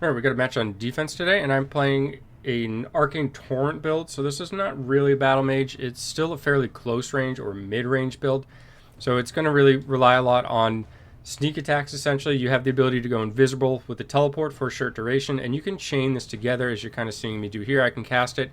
Alright, we got a match on defense today, and I'm playing an Arcane Torrent build, so this is not really a battle mage. It's still a fairly close range or mid-range build, so it's going to really rely a lot on sneak attacks, essentially. You have the ability to go invisible with the teleport for a short duration, and you can chain this together as you're kind of seeing me do here. I can cast it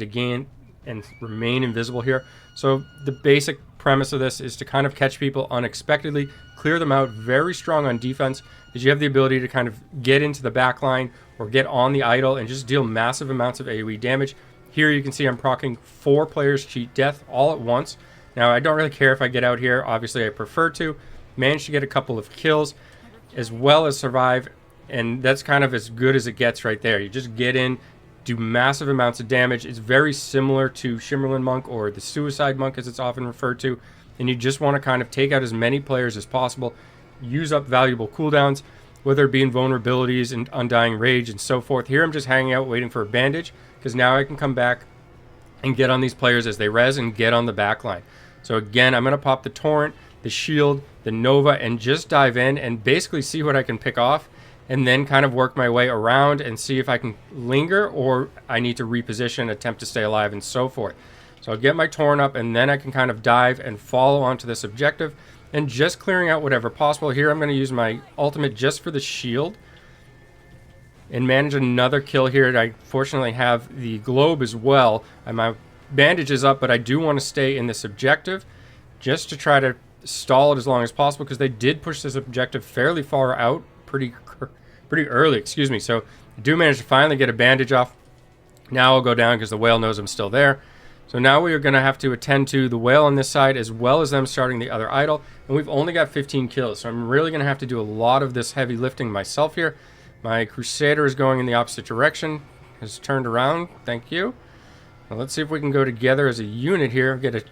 again, and remain invisible here. So the basic premise of this is to kind of catch people unexpectedly, clear them out. Very strong on defense, is you have the ability to kind of get into the back line or get on the idol and just deal massive amounts of AoE damage. Here you can see I'm proccing 4 players cheat death all at once. Now I don't really care if I get out here, obviously I prefer to. Manage to get a couple of kills as well as survive, and that's kind of as good as it gets right there. You just get in, do massive amounts of damage. It's very similar to Shimmerlin Monk, or the Suicide Monk as it's often referred to, and you just want to kind of take out as many players as possible, use up valuable cooldowns, whether it be invulnerabilities and Undying Rage and so forth. Here I'm just hanging out waiting for a bandage, because now I can come back and get on these players as they res and get on the back line. So again, I'm going to pop the Torrent, the Shield, the Nova, and just dive in and basically see what I can pick off, and then kind of work my way around and see if I can linger or I need to reposition, attempt to stay alive, and so forth. So I'll get my Torrent up, and then I can kind of dive and follow onto this objective and just clearing out whatever possible. Here I'm going to use my ultimate just for the shield and manage another kill here. I fortunately have the globe as well. My bandage is up, but I do want to stay in this objective just to try to stall it as long as possible, because they did push this objective fairly far out pretty early, excuse me. So I do manage to finally get a bandage off. Now I'll go down because the whale knows I'm still there. So now we are going to have to attend to the whale on this side as well as them starting the other idol, and we've only got 15 kills, so I'm really going to have to do a lot of this heavy lifting myself here. My Crusader is going in the opposite direction, has turned around, thank you. Now let's see if we can go together as a unit here, get a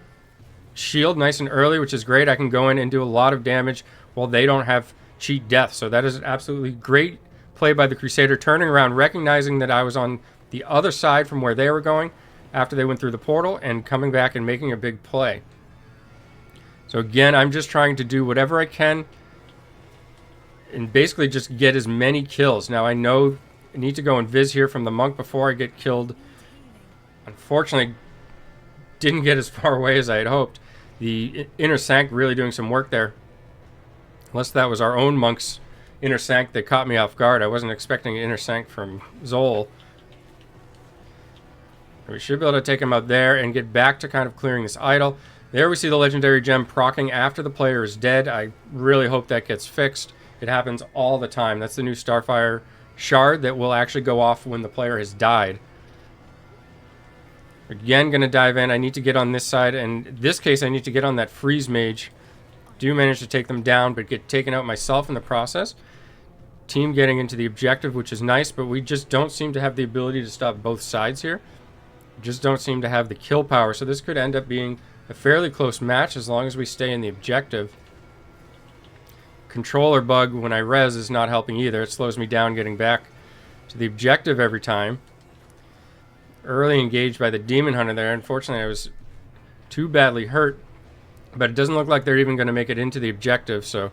shield nice and early, which is great. I can go in and do a lot of damage while they don't have cheat death, so that is absolutely great play by the Crusader, turning around, recognizing that I was on the other side from where they were going after they went through the portal, and coming back and making a big play. So again, I'm just trying to do whatever I can and basically just get as many kills. Now I know I need to go and viz here from the monk before I get killed. Unfortunately, didn't get as far away as I had hoped. The inner sank really doing some work there. Unless that was our own monk's inner sank that caught me off guard. I wasn't expecting an inner sank from Zol. We should be able to take him out there and get back to kind of clearing this idol. There we see the legendary gem proccing after the player is dead. I really hope that gets fixed. It happens all the time. That's the new Starfire shard that will actually go off when the player has died. Again, going to dive in. I need to get on this side, and in this case I need to get on that freeze mage. Do manage to take them down, but get taken out myself in the process. Team getting into the objective, which is nice, but we just don't seem to have the ability to stop both sides here. Just don't seem to have the kill power, so this could end up being a fairly close match as long as we stay in the objective. Controller bug when I res is not helping either. It slows me down getting back to the objective every time. Early engaged by the Demon Hunter there. Unfortunately, I was too badly hurt, but it doesn't look like they're even going to make it into the objective, so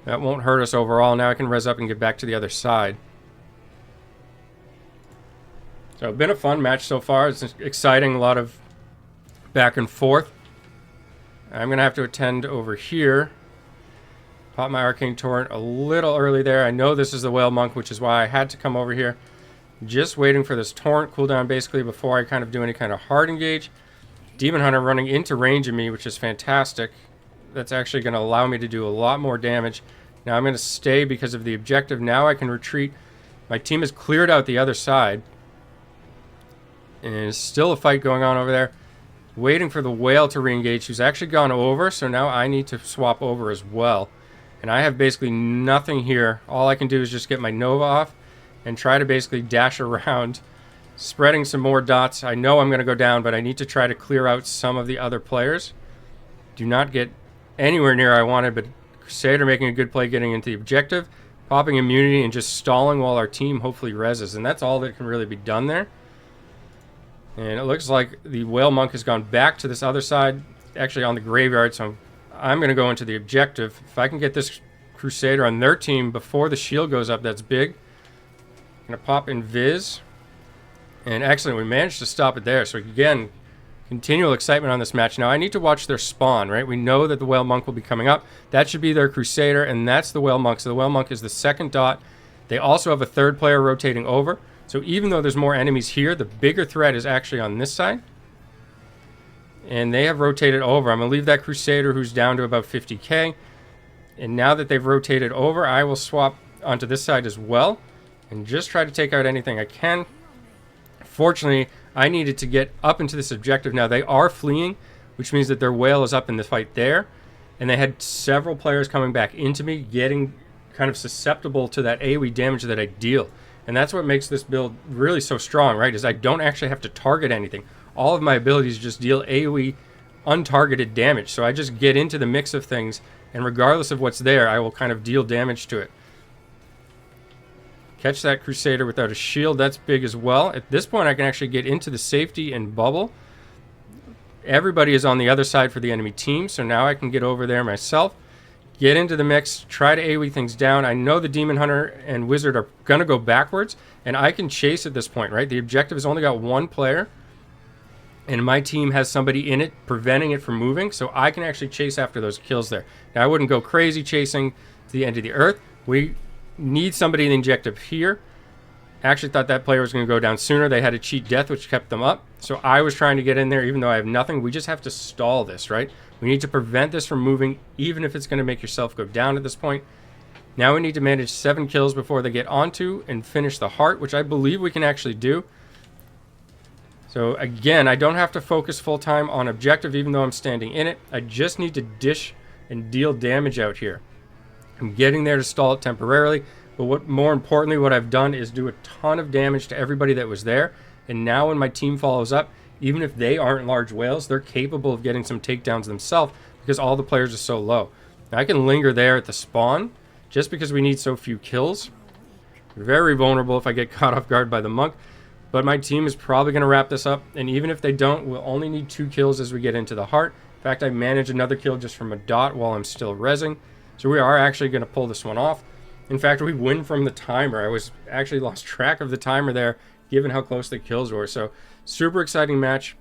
that won't hurt us overall. Now I can res up and get back to the other side. So it's been a fun match so far. It's exciting, a lot of back and forth. I'm going to have to attend over here. Pop my Arcane Torrent a little early there. I know this is the Whale Monk, which is why I had to come over here. Just waiting for this Torrent cooldown basically before I kind of do any kind of hard engage. Demon Hunter running into range of me, which is fantastic. That's actually going to allow me to do a lot more damage. Now I'm going to stay because of the objective. Now I can retreat. My team has cleared out the other side. And there's still a fight going on over there. Waiting for the whale to re-engage, who's actually gone over, so now I need to swap over as well. And I have basically nothing here. All I can do is just get my Nova off and try to basically dash around, spreading some more dots. I know I'm going to go down, but I need to try to clear out some of the other players. Do not get anywhere near I wanted, but Crusader making a good play getting into the objective, popping immunity and just stalling while our team hopefully reses. And that's all that can really be done there. And it looks like the Whale Monk has gone back to this other side, actually on the graveyard, so I'm going to go into the objective. If I can get this Crusader on their team before the shield goes up, that's big. Gonna pop Invis. And excellent, we managed to stop it there. So again, continual excitement on this match. Now I need to watch their spawn, right? We know that the Whale Monk will be coming up. That should be their Crusader, and that's the Whale Monk. So the Whale Monk is the second dot. They also have a third player rotating over. So even though there's more enemies here, the bigger threat is actually on this side. And they have rotated over. I'm going to leave that Crusader who's down to about 50k. And now that they've rotated over, I will swap onto this side as well. And just try to take out anything I can. Fortunately, I needed to get up into this objective. Now they are fleeing, which means that their whale is up in the fight there. And they had several players coming back into me, getting kind of susceptible to that AoE damage that I deal. And that's what makes this build really so strong, right? Is I don't actually have to target anything. All of my abilities just deal AoE untargeted damage. So I just get into the mix of things, and regardless of what's there, I will kind of deal damage to it. Catch that Crusader without a shield. That's big as well. At this point, I can actually get into the safety and bubble. Everybody is on the other side for the enemy team, so now I can get over there myself. Get into the mix, try to AoE things down. I know the Demon Hunter and Wizard are going to go backwards, and I can chase at this point, right? The objective has only got one player, and my team has somebody in it preventing it from moving, so I can actually chase after those kills there. Now, I wouldn't go crazy chasing to the end of the earth. We need somebody in the objective here. Actually thought that player was going to go down sooner. They had a cheat death, which kept them up. So I was trying to get in there, even though I have nothing. We just have to stall this, right? We need to prevent this from moving, even if it's going to make yourself go down at this point. Now we need to manage 7 kills before they get onto and finish the heart, which I believe we can actually do. So again, I don't have to focus full time on objective, even though I'm standing in it. I just need to dish and deal damage out here. I'm getting there to stall it temporarily, but more importantly, what I've done is do a ton of damage to everybody that was there. And now when my team follows up, even if they aren't large whales, they're capable of getting some takedowns themselves because all the players are so low. Now I can linger there at the spawn just because we need so few kills. Very vulnerable if I get caught off guard by the monk, but my team is probably going to wrap this up. And even if they don't, we'll only need 2 kills as we get into the heart. In fact, I managed another kill just from a dot while I'm still rezzing. So we are actually going to pull this one off. In fact, we win from the timer. I was actually lost track of the timer there, given how close the kills were. So super exciting match.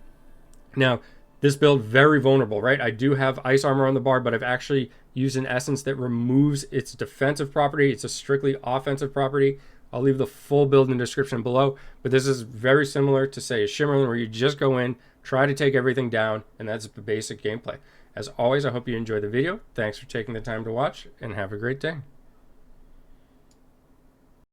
Now, this build, very vulnerable, right? I do have ice armor on the bar, but I've actually used an essence that removes its defensive property. It's a strictly offensive property. I'll leave the full build in the description below. But this is very similar to, say, a Shimmerlin, where you just go in, try to take everything down, and that's the basic gameplay. As always, I hope you enjoyed the video. Thanks for taking the time to watch, and have a great day.